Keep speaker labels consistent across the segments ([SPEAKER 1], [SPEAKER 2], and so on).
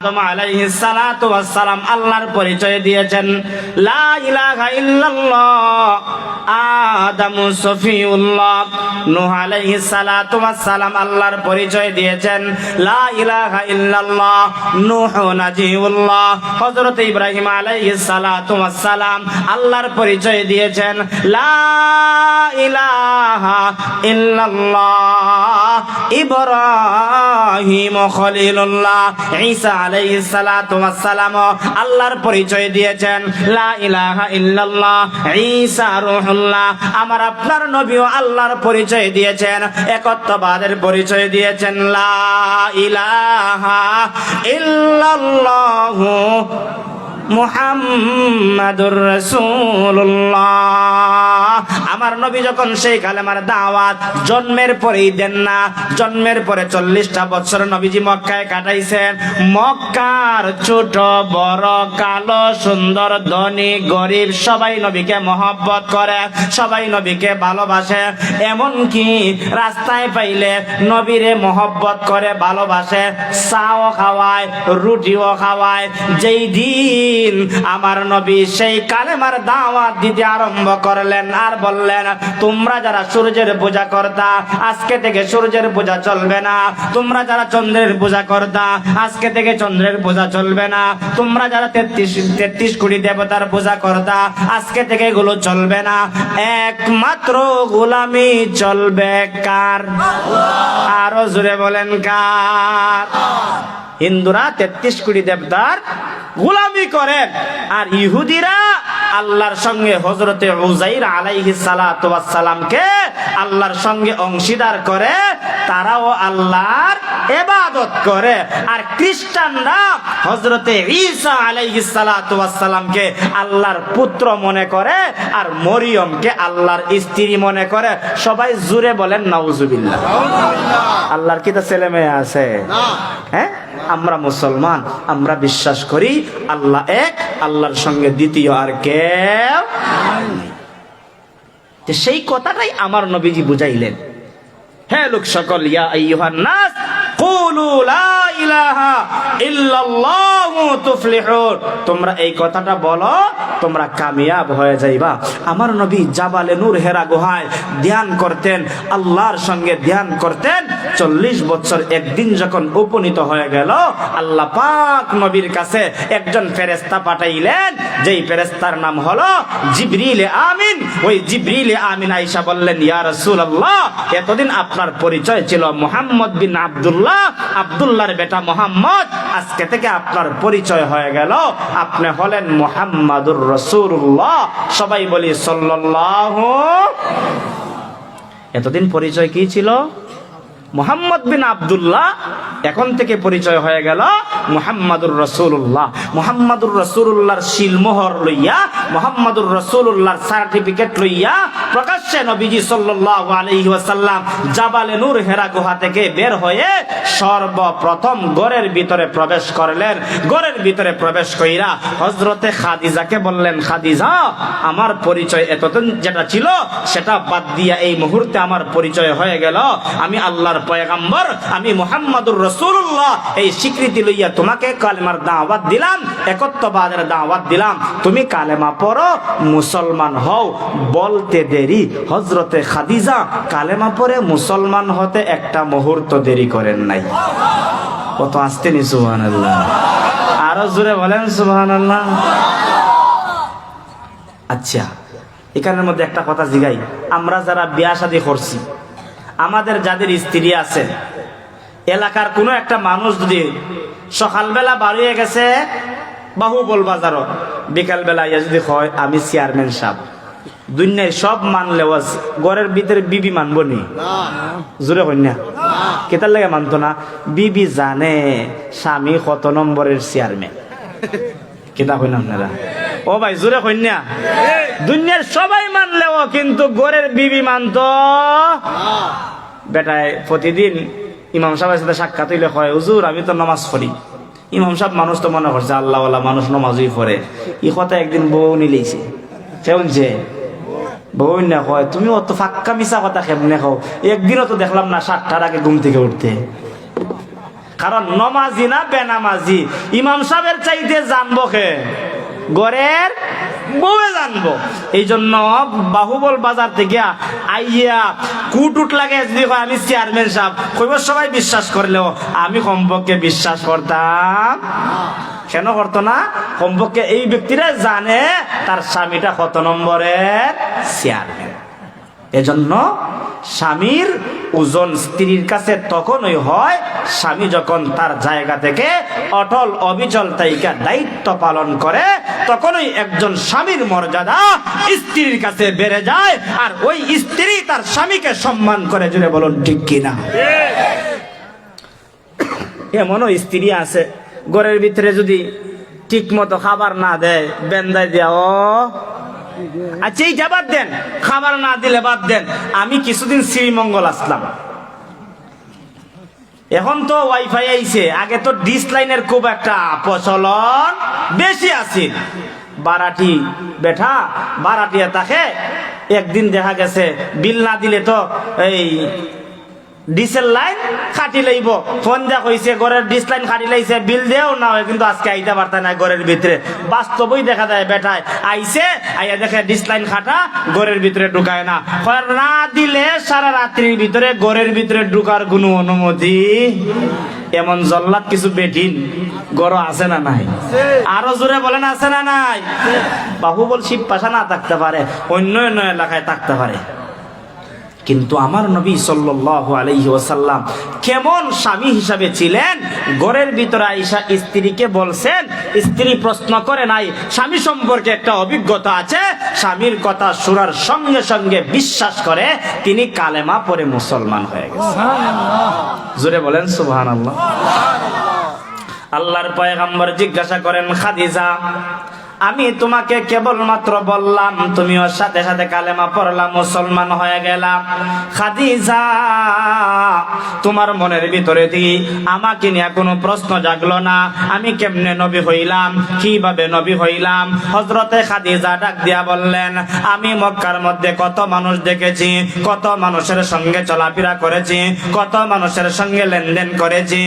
[SPEAKER 1] আদম আলাইহিস সালাতু ওয়াস সালাম আল্লাহর পরিচয় দিয়েছেন, লা ইলাহা ইল্লাল্লাহ। আদম সফিউল্লাহ। নূহ আলাইহিস সালাতু ওয়াস সালাম আল্লাহর পরিচয় দিয়েছেন, লা ইলাহা ইল্লাল্লাহ। নূহ নাজিউল্লাহ। হযরত ইব্রাহিম আলাইহিস সালাতু ওয়াস সালাম আল্লাহর পরিচয় দিয়েছেন, লা ইলাহা ইল্লাল্লাহ। ইব্রাহিম খলিলুল্লাহ। ঈসা আলাইহিস সালাতু ওয়াস সালাম আল্লাহর পরিচয় দিয়েছেন, লা ইলাহা ইল্লাল্লাহ। ঈসা রূহুল্লাহ। আমার আপনার নবীও আল্লাহর পরিচয় দিয়েছেন, একত্ববাদের পরিচয় দিয়েছেন, লা ইলাহা ইল্লাল্লাহু মুহাম্মাদুর রাসূলুল্লাহ। আমার নবী যখন সেই কালেমার দাওয়াত জন্মের পরেই দেন না, জন্মের পরে 40টা বছর নবীজি মক্কায় কাটাইছেন। মক্কার ছোট বড়, কালো সুন্দর, ধনী গরিব সবাই নবীকে মহব্বত করে, সবাই নবীকে ভালোবাসে। এমনকি রাস্তায় পাইলে নবীরে মহব্বত করে, ভালোবাসে, চাও খাওয়ায়, রুটিও খাওয়ায়। যেই দিন আমার নবী সেই কালেমার দাওয়াত দিতে আরম্ভ করলেন আর বললেন, তোমরা যারা সূর্যের পূজা করতা আজকে থেকে সূর্যের পূজা চলবে না। তোমরা যারা চন্দ্রের পূজা করতা আজকে থেকে চন্দ্রের পূজা চলবে না। তোমরা যারা 33 কোটি দেবতার পূজা করতা আজকে থেকে এগুলো চলবে না। একমাত্র গোলামি চলবে কার? আরো জোরে বলেন কার? হিন্দুরা 33 কোটি দেবতার গোলামি করেন, আর ইহুদিরা আল্লাহর সঙ্গে হযরতে উযাইর আলাইহিস সালাতু ওয়াস সালামকে আল্লাহর সঙ্গে অংশীদার করে, তারাও আল্লাহর ইবাদত করে। আর খ্রিস্টানরা হযরতে ঈসা আলাইহিস সালাতু ওয়াস সালামকে আল্লাহর পুত্র মনে করে, আর মরিয়মকে আল্লাহর স্ত্রী মনে করে। সবাই জুড়ে বলেন নাউজুবিল্লাহ। আল্লাহর কি তা ছেলে মেয়ে আছে? হ্যাঁ, আমরা মুসলমান, আমরা বিশ্বাস করি আল্লাহ এক, আল্লাহর সঙ্গে দ্বিতীয় আর কেউ নেই। সেই কথাটাই আমার নবীজি বুঝাইলেন। হে লোক সকল, ইয়া আইয়ুহান নাস কুলু লা ইলাহা ইল্লাল্লাহু তুফলিহুন। তোমরা এই কথাটা বলো, তোমরা কামিয়াব হয়ে যাইবা। আমার নবী জাবালে নূর হেরা গুহায় ধ্যান করতেন, আল্লাহর সঙ্গে ধ্যান করতেন। 40 বছর একদিন যখন উপনীত হয়ে গেল, আল্লাহ পাক নবীর কাছে একজন ফেরেশতা পাঠাইলেন, যেই ফেরেশতার নাম হলো জিবরিল আমিন। ওই জিবরিল আমিন আয়েশা বললেন, ইয়া রাসূলুল্লাহ, এতদিন আপনার পরিচয় ছিল মুহাম্মদ বিন আব্দুল্লাহ, আব্দুল্লাহর বেটা মুহাম্মদ। আজকে থেকে আপনার পরিচয় হয়ে গেল, আপনি হলেন মুহাম্মাদুর রাসূলুল্লাহ। সবাই বলি সাল্লাল্লাহু। এতদিন পরিচয় কি ছিল? মুহাম্মদ বিন আব্দুল্লাহ। এখন থেকে পরিচয় হয়ে গেল মুহাম্মাদুর রাসূলুল্লাহ। মুহাম্মাদুর রাসূলুল্লাহর শিলমোহর লইয়া, মুহাম্মাদুর রাসূলুল্লাহর সার্টিফিকেট লইয়া প্রকাশ্যে নবীজি সাল্লাল্লাহু আলাইহি ওয়াসাল্লাম জাবালে নূর হেরা গুহা থেকে বের হয়ে সর্বপ্রথম ঘরের ভিতরে প্রবেশ করলেন। ঘরের ভিতরে প্রবেশ কইরা হযরতে খাদিজাকে বললেন, খাদিজা, আমার পরিচয় এতদিন যেটা ছিল সেটা বাদ দিয়া এই মুহূর্তে আমার পরিচয় হয়ে গেল, আমি আল্লাহর পয়গম্বর, আমি মুহাম্মাদুর রাসূলুল্লাহ। এই স্বীকৃতি লইয়া তোমাকে কালেমার দাওয়াত দিলাম, একত্ববাদের দাওয়াত দিলাম। তুমি কালেমা পড়ো, মুসলমান হও। বলতে দেরি হযরতে খাদিজা কালেমা পড়ে মুসলমান হতে একটা মুহূর্ত দেরি করেন নাই। কত আস্তে নি সুবহানাল্লাহ। আরো জোরে বলেন সুবহানাল্লাহ। আচ্ছা, এখানের মধ্যে একটা কথা জিগাই, আমরা যারা বিয়া শাদী করছি, আমাদের যাদের স্ত্রী আছে, এলাকার কোনো একটা মানুষ যদি সকালবেলা বাড়িয়ে গেছে বাহুবল বাজারও, বিকালবেলা ইয়া যদি হয় আমি চেয়ারম্যান সাহেব, দুনিয়ায় সব মানলেও ঘরের ভিতরে বিবি মানবো নি? জোরে কন্যা কেতার লাগে মানতো না? বিবি জানে স্বামী কত নম্বরের চেয়ারম্যান। কেতা কইন আপনারা? ও ভাই জোরে কন্যা, দুনিয়ার সবাই মানলেও কিন্তু ঘরের বিবি মানতো বেটায়। প্রতিদিন ইমাম সাহেবের সাথে সাক্ষাৎ হইলে হয়, হুজুর আমি তো নামাজ পড়ি। ইমাম সাহেব মানুষ তো মনে করছে আল্লাহওয়ালা মানুষ, নামাজই পড়ে। এই কথা একদিন বউ নিলেছে, শুনছে বউ না কয়, তুমি অত ফাক্কা মিশা কথা কেমনে খাও? একদিনও তো দেখলাম না 7টার আগে ঘুম থেকে উঠতে। কারণ নমাজি না বেনামাজি ইমাম সাহেবের চাইতে জানবো কে? ঘরের বউয়ে জানবো। এই জন্য বাহুবল বাজার থেকে আইয়া কুটুট লাগে যদি হয় আমি চেয়ারম্যান সাহেব, কইব সবাই বিশ্বাস করলেও আমি কমপক্ষে বিশ্বাস করতাম। কেন করতো না? কমপক্ষে এই ব্যক্তিরা জানে তার স্বামীটা কত নম্বরের চেয়ারম্যান। এজন্য স্বামীর ওজন স্ত্রীর কাছে তখনই হয় স্বামী যখন তার জায়গা থেকে অটল অবিচল তাইকা দায়িত্ব পালন করে, তখনই একজন স্বামীর মর্যাদা স্ত্রীর কাছে বেড়ে যায়, আর ওই স্ত্রী তার স্বামীকে সম্মান করে। জুড়ে বলুন ঠিক কিনা? এমনও স্ত্রী আছে ঘরের ভিতরে যদি ঠিক মতো খাবার না দেয় বেন্দাই দেও। আচ্ছা এইটা বাদ দেন, খাবার না দিলে বাদ দেন। আমি কিছুদিন শ্রীমঙ্গল আসলাম, এখন তো ওয়াইফাই আইছে, আগে তো ডিশ লাইনের খুব একটা প্রচলন বেশি আছে। বারাটি বেঠা বারাটিয়া তাকে একদিন দেখা গেছে বিল না দিলে তো এই ডিসেল লাইন কাটি লইব। ফোন দেখ হয়েছে ঘরের ডিস লাইন কাটি লাইছে, বিল দেও না হয়, কিন্তু আজকে আইতে পারতা না ঘরের ভিতরে। বাস্তবই দেখা যায় বেটায় আইছে, আইয়া দেখে ডিস লাইন খাটা ঘরের ভিতরে ঢুকায় না। না দিলে সারা রাত্রির ভিতরে ঘরের ভিতরে ঢুকার কোনো অনুমতি। এমন জল্লাদ কিছু বেঠিন গড় আছে না নাই? আরো জোরে বলেন আছে না নাই? বাহুবল শিব পাশা না থাকতে পারে, অন্য অন্য এলাকায় থাকতে পারে, কিন্তু আমার নবী সাল্লাল্লাহু আলাইহি ওয়াসাল্লাম কেমন স্বামী হিসাবে ছিলেন? ঘরের ভিতরে আয়েশা স্ত্রীকে বলছেন, স্ত্রী প্রশ্ন করে নাই, স্বামী সম্পর্কে একটা অভিজ্ঞতা আছে, স্বামীর কথা শোনার সঙ্গে সঙ্গে বিশ্বাস করে তিনি কালেমা পড়ে মুসলমান হয়ে গেছেন। জোরে বলেন সুবহানাল্লাহ। আল্লাহর পয়গম্বর জিজ্ঞাসা করেন, খাদিজা আমি তোমাকে কেবলমাত্র বললাম, তুমিও সাথে সাথে কালেমা পড়লাম, মুসলমান হয়ে গেলাম। খাদিজা তোমার মনের ভিতরে দিয়ে আমাকে নিয়ে কোনো প্রশ্ন জাগলো না? আমি কেমনে নবী হইলাম, কিভাবে নবী হইলাম? হযরতে খাদিজা ডাক দিয়া বললেন, আমি মক্কার মধ্যে কত মানুষ দেখেছি, কত মানুষের সঙ্গে চলাফেরা করেছি, কত মানুষের সঙ্গে লেনদেন করেছি,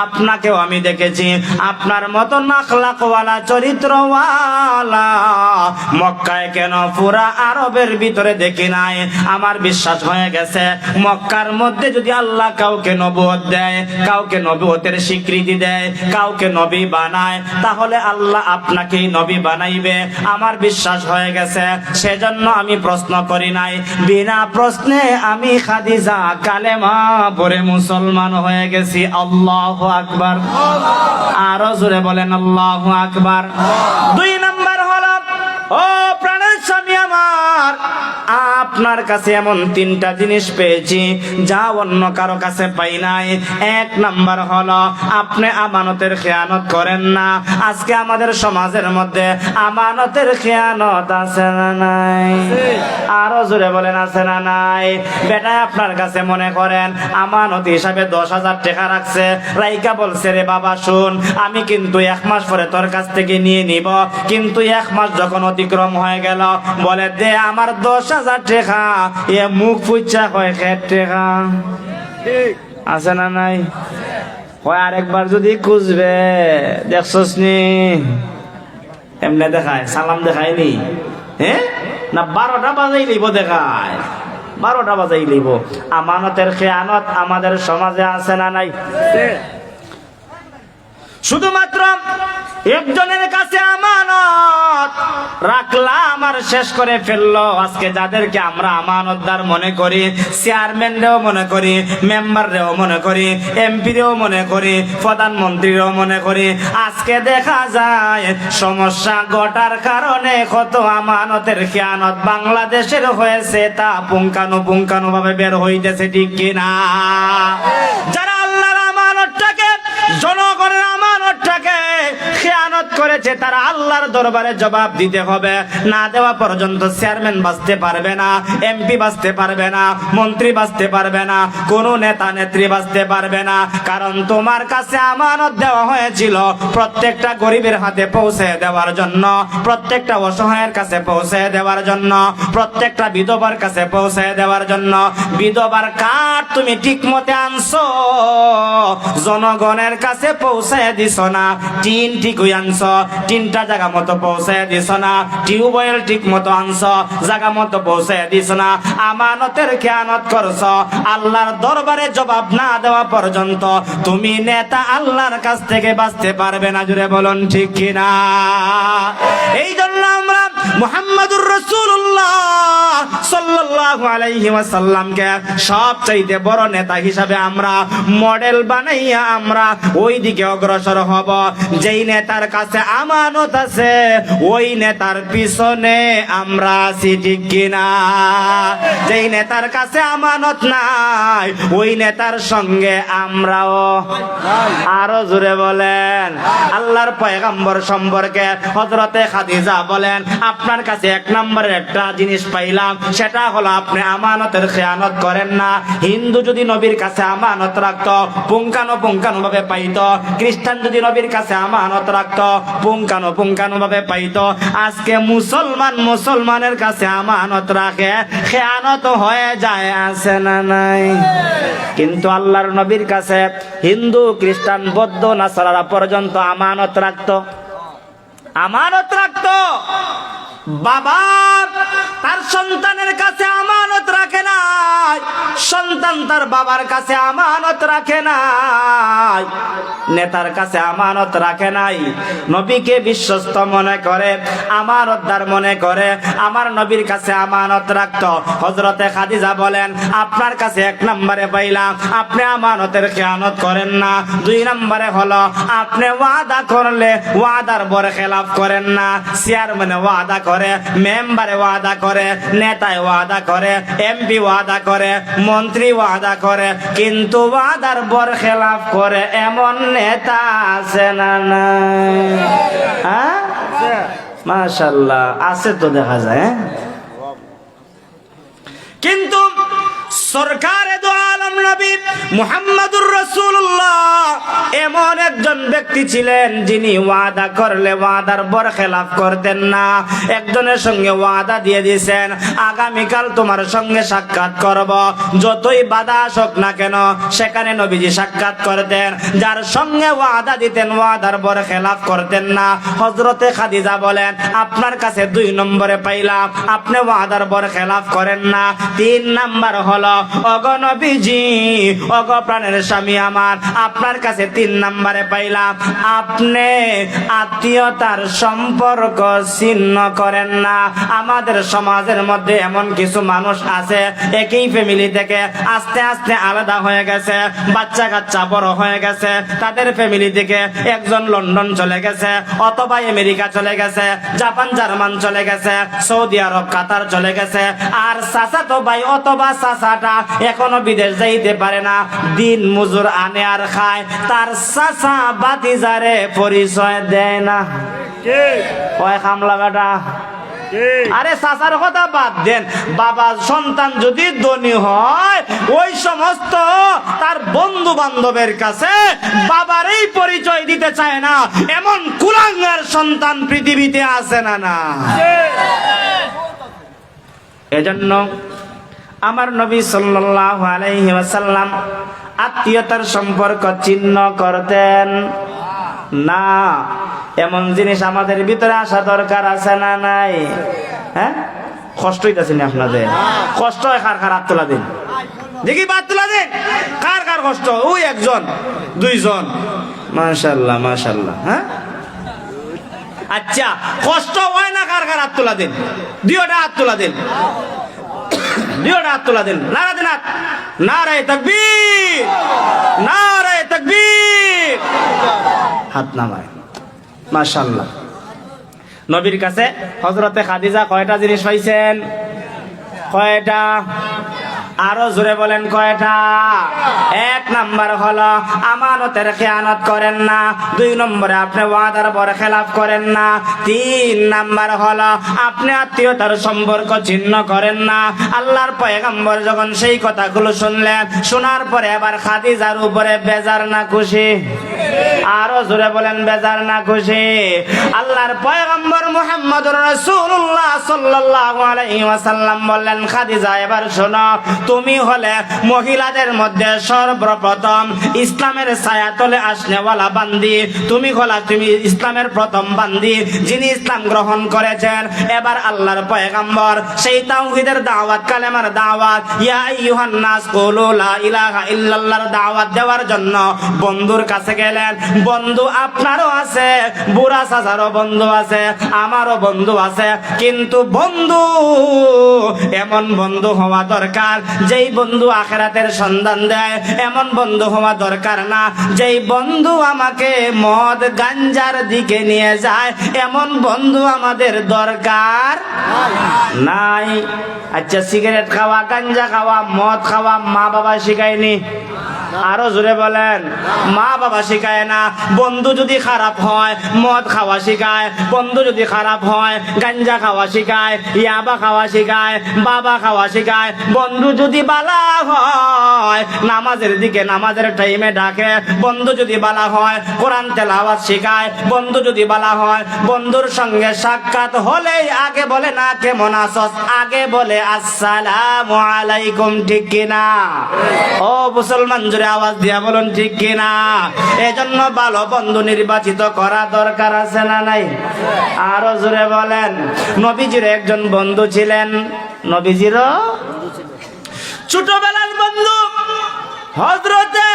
[SPEAKER 1] আপনাকেও আমি দেখেছি। আপনার মতো আখলাকওয়ালা চরিত্রওয়ালা মক্কায় কেন পুরা আরবের ভিতরে দেখি নাই। আমার বিশ্বাস হয়ে গেছে মক্কার মধ্যে যদি আল্লাহ কাউকে নবুয়ত দেয়, কাউকে নবুয়তের স্বীকৃতি দেয়, কাউকে নবী বানায়, তাহলে আল্লাহ আপনাকেই নবী বানাইবে। আমার বিশ্বাস হয়ে গেছে, সেজন্য আমি প্রশ্ন করি নাই। বিনা প্রশ্নে আমি খাদিজা কালেমা পড়ে মুসলমান হয়ে গেছি। আল্লাহু আকবার। আরো জোরে বলেন আল্লাহু আকবার। দুই নাম্বার হলো, ও প্রাণের স্বামী আমার, আপনার কাছে এমন তিনটা জিনিস পেয়েছি যা অন্য কারো কাছে পাই নাই। এক নাম্বার হলো আপনি আমানতের খেয়ানত করেন না। আজকে আমাদের সমাজের মধ্যে আমানতের খেয়ানত আছে না নাই? আরো জোরে বলেন আছে না নাই? বেটা আপনার কাছে মনে করেন আমানত হিসাবে 10,000 টাকা রাখছে, রাইকা বলছে, রে বাবা শুন, আমি কিন্তু 1 মাস পরে তোর কাছ থেকে নিয়ে নিব। কিন্তু 1 মাস যখন অতিক্রম হয়ে গেল, বলে দে আমার 10,000 টাকা। এ মুখ পুচ্ছা কয় খেট টাকা আছে না নাই? কয় আরেকবার যদি খুঁজবে, দেখছস নি এমনি দেখায়, সালাম দেখায় নি? হ্যাঁ না 12টা বাজাই লইব দেখায়, 12টা বাজাই লইব। আমানতের খেয়ানত আমাদের সমাজে আছে না নাই? শুধুমাত্র একজনের কাছে আমানত রাখলাম আর শেষ করে ফেললো। আজকে যাদেরকে আমরা আমানতদার মনে করি, চেয়ারম্যানরেও মনে করি, মেম্বাররেও মনে করি, এমপিরেও মনে করি, প্রধানমন্ত্রীরও মনে করি, আজকে দেখা যায় সমস্যা ঘটার কারণে কত আমানতের খেয়ানত বাংলাদেশের হয়েছে, তা পুঙ্খানুপুঙ্খানু ভাবে বের হইতেছে, ঠিক কিনা? যারা আল্লাহর আমানতটাকে, জনগণের আমানতটাকে খেয়ানত করে করেছে তারা আল্লাহর দরবারে জবাব দিতে হবে। না দেওয়া পর্যন্ত চেয়ারম্যান বাঁচতে পারবে না, এমপি বাঁচতে পারবে না, মন্ত্রী বাঁচতে পারবে না, কোনো নেতা নেত্রী বাঁচতে পারবে না। কারণ তোমার কাছে আমানত দেওয়া হয়েছিল প্রত্যেকটা গরিবের হাতে পৌঁছে দেওয়ার জন্য, প্রত্যেকটা অসহায়ের কাছে পৌঁছে দেওয়ার জন্য, প্রত্যেকটা বিধবার কাছে পৌঁছে দেওয়ার জন্য। বিধবার কার্ড তুমি ঠিক মতে আনছো, জনগণের কাছে পৌঁছে দিছ না। টিন ঠিকই আনছো, টিনটা জায়গা মতো পৌঁছে দিছ না। টিউবওয়েল ঠিক মতো আনছো, জায়গা মতো পৌঁছে দিছ না। আমানতের খেয়ানত করছো। আল্লাহর দরবারে জবাব না দেওয়া পর্যন্ত তুমি নেতা আল্লাহর কাছ থেকে বাঁচতে পারবে না। জুড়ে বলুন ঠিক কিনা? এই জন্য আমরা মুহাম্মাদুর রাসূলুল্লাহ সাল্লাল্লাহু আলাইহি ওয়াসাল্লামকে সবচাইতে বড় নেতা হিসাবে আমরা মডেল বানাইয়া আমরা ওই দিকে অগ্রসর হব। যেই নেতার কাছে আমানত আছে ওই নেতার পিছনে আমরা আছি, ঠিক কিনা? যেই নেতার কাছে আমানত নাই ওই নেতার সঙ্গে আমরাও। আরো জোরে বলেন। আল্লাহর পয়গম্বর সম্পর্কে হযরতে খাদিজা বলেন, আপনার কাছে এক নম্বরের একটা জিনিস পাইলাম, সেটা হলো আপনি আমানতের খেয়ানত করেন না। হিন্দু যদি নবীর কাছে আমানত রাখতো পুঙ্খানুপুঙ্খানু ভাবে পাইতো, খ্রিস্টান যদি নবীর কাছে আমানত রাখতো পুঙ্খানুপুঙ্খানু ভাবে পাইতো। আজকে মুসলমানের কাছে আমানত রাখে, খেয়ানত হয়ে যায়, আছে না নাই? কিন্তু আল্লাহর নবীর কাছে হিন্দু, খ্রিস্টান, বৌদ্ধ, নাসারা পর্যন্ত আমানত রাখতো। বাবা তার সন্তানের কাছে আমানত রাখে নাই, সন্তান তার বাবার কাছে আমানত রাখে নাই, নেতার কাছে আমানত রাখে নাই। নবীকে বিশ্বস্ত মনে করে, আমানতদার মনে করে আমার নবীর কাছে আমানত রাখতো। হযরতে খাদিজা বলেন, আপনার কাছে এক নম্বরে পাইলাম আপনি আমানতের খেয়ানত করেন না। দুই নম্বরে হলো আপনি ওয়াদা করলে ওয়াদার বরখেলাফ করেন না। চেয়ারম্যানে ওয়াদা করে, মেম্বারে ওয়াদা করে, নেতায় ওয়াদা করে, এমপি ওয়াদা করে, মন্ত্রী ওয়াদা করে, কিন্তু ওয়াদার বরখেলাফ করে এমন নেতা আছে না নাই? হ্যাঁ, মাশাআল্লাহ আছে তো, দেখা যায়। কিন্তু সরকারে দো আলম নবী মুহাম্মাদুর রাসূলুল্লাহ এমন একজন ব্যক্তি ছিলেন যিনি ওয়াদা করলে ওয়াদার বরখেলাফ করতেন না। একজনের সঙ্গে ওয়াদা দিয়ে দিয়েছেন, আগামীকাল তোমার সঙ্গে সাক্ষাৎ করব, যতই বাধা আসুক না কেন সেখানে নবীজি সাক্ষাৎ করতেন। যার সঙ্গে ওয়াদা দিতেন ওয়াদার বরখেলাফ করতেন না। হযরতে খাদিজা বলেন, আপনার কাছে দুই নম্বরে পাইলাম আপনি ওয়াদার বরখেলাফ করেন না। তিন নাম্বার হলো, ওগো নবীজি, ওগো প্রাণের স্বামী আমার, আপনার কাছে তিন নম্বরে পাইলাম আপনি আত্মীয়তার সম্পর্ক ছিন্ন করেন না। আমাদের সমাজের মধ্যে এমন কিছু মানুষ আছে একই ফ্যামিলি থেকে আস্তে আস্তে আলাদা হয়ে গেছে, বাচ্চা কাচ্চা বড় হয়ে গেছে, তাদের ফ্যামিলি থেকে একজন লন্ডন চলে গেছে, অথবা আমেরিকা চলে গেছে, জাপান জার্মান চলে গেছে, সৌদি আরব কাতার চলে গেছে, আর চাচাতো ভাই অথবা চাচাটা এখনো বিদেশ যাইতে পারে না, দিন মজুর আনে আর খায়, তার চাচা ভাতিজারে পরিচয় দেয় না। কয় খামলা বেটা? আরে চাচার কথা বাদ দেন, বাবা সন্তান যদি ধনী হয় ওই সমস্ত তার বন্ধু বান্ধবের কাছে বাবারই পরিচয় দিতে চায় না, এমন কুলাঙ্গার সন্তান পৃথিবীতে আছে না? না, এজন্য আমার নবী সাল্লাল্লাহু আলাইহি ওয়াসাল্লাম আত্মীয়তার সম্পর্ক ছিন্ন করতেন না। এমন জিনিস আমাদের ভিতরে আসা দরকার আছে না নাই? হ্যাঁ, কষ্ট হইতাছে না আপনাদের? কষ্ট হয় কার কার? হাত তোলা দিন দেখি, হাত তোলা দিন। কার কার কষ্ট? ওই একজন দুইজন, মাশাআল্লাহ মাশাআল্লাহ। হ্যাঁ, আচ্ছা, কষ্ট হয় না কার কার? হাত তোলা দিন, দুইটা হাত তোলা দিন, দুইটা হাত তোলা দিন। নারা দিন হাত। নারায়ে তাকবীর, নারায়ে তাকবীর। হাত নামায়। মাশাআল্লাহ। নবীর কাছে হযরতে খাদিজা কয়টা জিনিস পাইছেন? কয়টা? আরো জোরে বলেন কয়টা? এক নাম্বার হলো আমানতের খেয়ানত করেন না। দুই নম্বরে আপনি ওয়াদার বরখেলাপ করেন না। তিন নাম্বার হলো আপনি আত্মীয়তার সম্পর্ক ছিন্ন করেন না। আল্লাহর পয়গম্বর যখন সেই কথাগুলো শুনলেন, শোনার পরে এবার খাদিজার উপরে বেজার না খুশি? আরো জোরে বলেন বেজার না খুশি? আল্লাহর পয়গম্বর মুহাম্মদুর রাসূলুল্লাহ সাল্লাল্লাহু আলাইহি ওয়াসাল্লাম বললেন, খাদিজা এবার শোনো, তুমি হলে মহিলাদের মধ্যে সর্বপ্রথম ইসলামের ছায়াতলে আসনেওয়ালা বান্দি। তুমি ইসলামের প্রথম বান্দি যিনি ইসলাম গ্রহণ করেছেন। এবার আল্লাহর পয়গম্বর সেই তাওহীদের দাওয়াত, কালেমার দাওয়াত, ইয়া আইয়ুহান নাস কুলু লা ইলাহা ইল্লাল্লাহর দাওয়াত দেওয়ার জন্য বন্ধুর কাছে গেলেন। বন্ধু আপনারও আছে, বুড়া চাচারও বন্ধু আছে, আমারও বন্ধু আছে, কিন্তু বন্ধু এমন বন্ধু হওয়া দরকার যেই বন্ধু আখিরাতের সন্ধান দেয়। এমন বন্ধু হওয়া দরকার না যেই বন্ধু আমাকে মদ গাঞ্জার দিকে নিয়ে যায়। এমন বন্ধু আমাদের দরকার নাই। আচ্ছা, সিগারেট খাওয়া, গাঞ্জা খাওয়া, মদ খাওয়া মা বাবা শিখায়নি? আরো জোরে বলেন, মা বাবা শিখায় না। বন্ধু যদি খারাপ হয় মদ খাওয়া শিখায়, বন্ধু যদি খারাপ হয় গাঞ্জা খাওয়া শিখায়, ইয়াবা খাওয়া শিখায়, বাবা খাওয়া শিখায়। বন্ধু যদি বালা হয় নামাজের দিকে, নামাজের টাইমে ডাকে। বন্ধু যদি বালা হয় কোরআন তেলাওয়াত শিখায়। বন্ধু যদি বালা হয় বন্ধুর সঙ্গে সাক্ষাৎ হলেই আগে বলে না কেমন আছস, আগে বলে আসসালামু আলাইকুম। ঠিক কিনা? ও মুসলমান, আওয়াজ দিয়া বলুন ঠিক কিনা? এজন্য ভালো বন্ধু নির্বাচিত করা দরকার আছে না নাই? আরো জোরে বলেন। নবীজির একজন বন্ধু ছিলেন, নবীজির ছোটবেলার বন্ধু হযরতে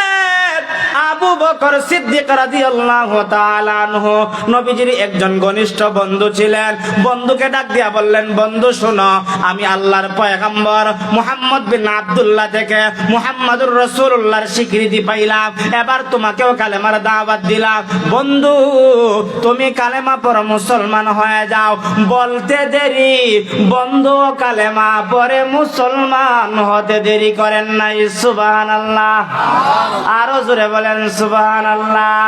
[SPEAKER 1] আবু বকর সিদ্দিক রাদিয়াল্লাহু তাআলা আনহু নবীজির একজন ঘনিষ্ঠ বন্ধু ছিলেন। বন্ধুকে ডাক দিয়া বললেন, বন্ধু শোনো, আমি আল্লাহর পয়গম্বর মুহাম্মদ বিন আব্দুল্লাহ থেকে মুহাম্মাদুর রাসূলুল্লাহর স্বীকৃতি পাইলাম। এবার তোমাকেও কালেমার দাওয়াত দিলাম। বন্ধু তুমি কালেমা পড়ে মুসলমান হয়ে যাও। বলতে দেরি, বন্ধু কালেমা পড়ে মুসলমান হতে দেরি করেন নাই। সুবহানাল্লাহ। আরো জোরে বলেন সুবহানাল্লাহ।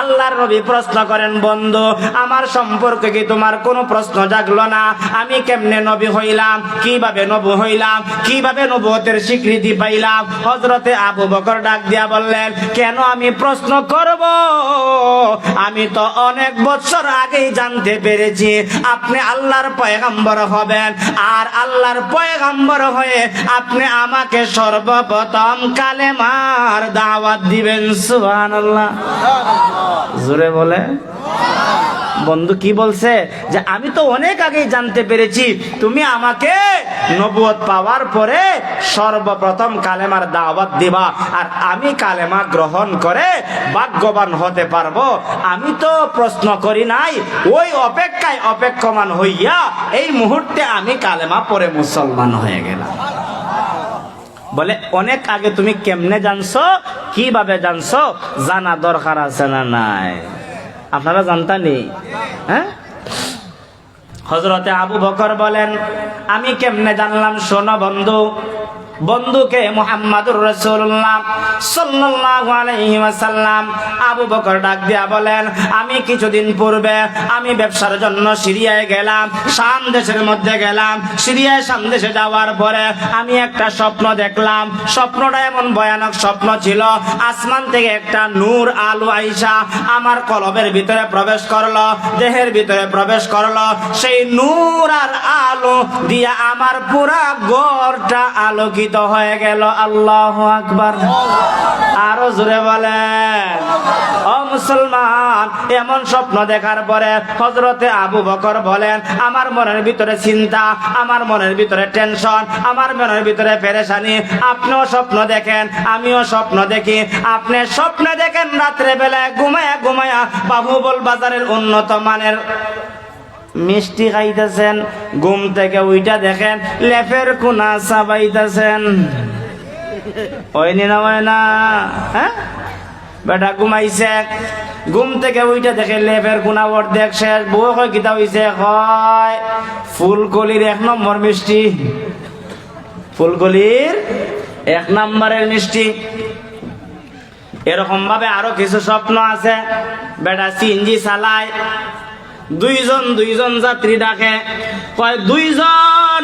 [SPEAKER 1] আল্লাহর নবী প্রশ্ন করেন, বন্ধু আমার সম্পর্কে কি তোমার কোনো প্রশ্ন জাগলো না? আমি কেমনে নবী হইলাম, কিভাবে নবী হইলাম, কিভাবে নবুয়তের স্বীকৃতি পাইলাম? হযরতে আবু বকর ডাক দিয়া বললেন, কেন আমি প্রশ্ন করব? আমি তো অনেক বছর আগেই জানতে পেরেছি আপনি আল্লাহর পয়গম্বর হবেন, আর আল্লাহর পয়গম্বর হয়ে আপনি আমাকে সর্বপ্রথম কালেমার দাওয়াত দিবেন। সুবহানাল্লাহ। জোরে বলে। বন্ধু কি বলছে? যে আমি তো অনেক আগেই জানতে পেরেছি তুমি আমাকে নবুয়ত পাওয়ার পরে সর্বপ্রথম কালেমার দাওয়াত দিবা, আর আমি কালেমা গ্রহণ করে ভাগ্যবান হতে পারবো। আমি তো প্রশ্ন করি নাই, ওই অপেক্ষায় অপেক্ষমান হইয়া এই মুহূর্তে আমি কালেমা পড়ে মুসলমান হয়ে গেলাম। বলে অনেক আগে তুমি কেমনে জানছো, কিভাবে জানছো, জানা দরকার আছে না নাই? আপনারা জানতানি? হ্যাঁ। হযরতে আবু বকর বলেন, আমি কেমনে জানলাম? শোনো বন্ধু। বন্ধুকে মুহাম্মাদুর রাসূলুল্লাহ সাল্লাল্লাহু আলাইহি ওয়াসাল্লাম আবু বকর ডাক দিয়া বলেন, আমি কিছুদিন পূর্বে আমি ব্যবসার জন্য সিরিয়ায় গেলাম, শাম দেশের মধ্যে গেলাম। সিরিয়ায় শাম দেশে যাওয়ার পরে আমি একটা স্বপ্ন দেখলাম। স্বপ্নটা এমন ভয়ানক স্বপ্ন ছিল, আসমান থেকে একটা নূর আলো আইসা আমার কলবের ভিতরে প্রবেশ করলো, দেহের ভিতরে প্রবেশ করলো। সেই নূর আর আলো দিয়া আমার পুরা ঘরটা আলোকিত হয়ে গেল। আল্লাহু আকবার। আরো জোরে বলেন। ও মুসলমান, এমন স্বপ্ন দেখার পরে হযরতে আবু বকর বলেন, আমার মনের ভিতরে চিন্তা, আমার মনের ভিতরে টেনশন, আমার মনের ভিতরে পেরেশানি। আপনিও স্বপ্ন দেখেন, আমিও স্বপ্ন দেখি। আপনি স্বপ্ন দেখেন রাত্রে বেলায় ঘুমায়া ঘুমায়া বাহুবল বাজারের উন্নত মানের মিষ্টি খাইতেছেন, ঘুম থেকে উইটা দেখেন লেফের কোনা চাবাইতেছেন। ওইনি না হয় না? হ্যাঁ, বেটা ঘুমাইছে, ঘুম থেকে উইটা দেখে লেফের কোনা অর্ধেক শেষ। বউ কয় কিতা হইছে? হয় ফুলকলির 1 নম্বর মিষ্টি। ফুলগুলির 1 নম্বরের মিষ্টি। এরকম ভাবে আরো কিছু স্বপ্ন আছে। বেটা সিএনজি চালায়, দুইজন যাত্রী ডাকে, কয় দুইজন,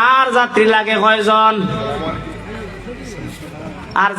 [SPEAKER 1] আর যাত্রী লাগে কয়জন? আর